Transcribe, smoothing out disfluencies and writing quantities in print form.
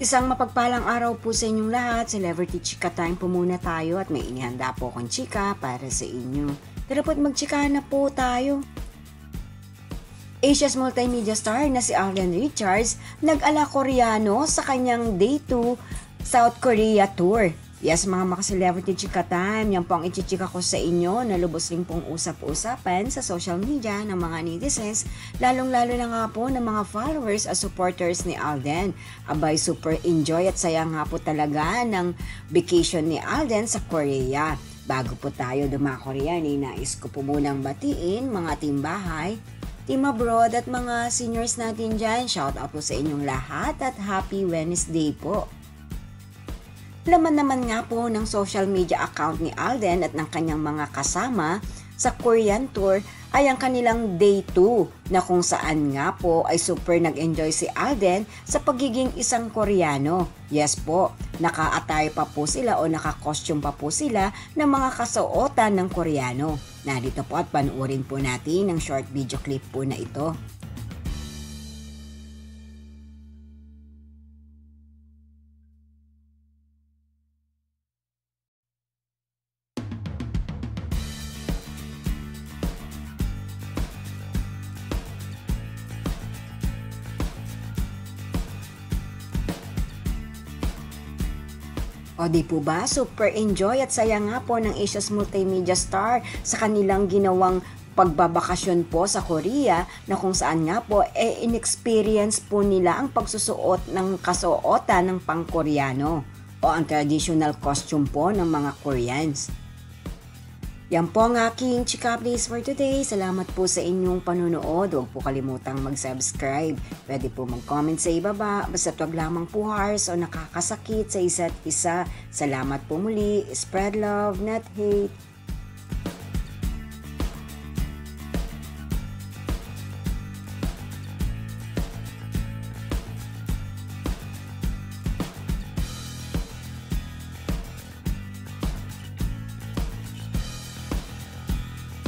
Isang mapagpalang araw po sa inyong lahat. Celebrity Chika Time po muna tayo at may inihanda po akong chika para sa inyo. Tara po't magchika na po tayo. Asia's multimedia star na si Alden Richards nag-ala Koreano sa kanyang Day 2 South Korea Tour. Yes, mga maka-celebrity chika time, yan po ang ichichika ko sa inyo na lubos rin pong usap-usapan sa social media ng mga netizens, lalong-lalo na nga po ng mga followers at supporters ni Alden. Abay, super enjoy at saya nga po talaga ng vacation ni Alden sa Korea. Bago po tayo dumako-Korea, nais ko po munang batiin mga timbahay, team abroad at mga seniors natin dyan. Shout out po sa inyong lahat at happy Wednesday po. Laman naman nga po ng social media account ni Alden at ng kanyang mga kasama sa Korean Tour ay ang kanilang Day 2 na kung saan nga po ay super nag-enjoy si Alden sa pagiging isang Koreano. Yes po, naka-attire pa po sila o naka-costume pa po sila ng mga kasuotan ng Koreano. Narito po at panuorin po natin ang short video clip po na ito. O di po ba, super enjoy at saya nga po ng Asia's multimedia star sa kanilang ginawang pagbabakasyon po sa Korea na kung saan nga po in-experience po nila ang pagsusuot ng kasuotan ng pang-Koreano o ang traditional costume po ng mga Koreans. Yan po ang aking chika please for today. Salamat po sa inyong panunood. Huwag po kalimutang mag-subscribe. Pwede po mag-comment sa ibaba. Basta wag lamang po harsh o nakakasakit sa isa't isa. Salamat po muli. Spread love, not hate.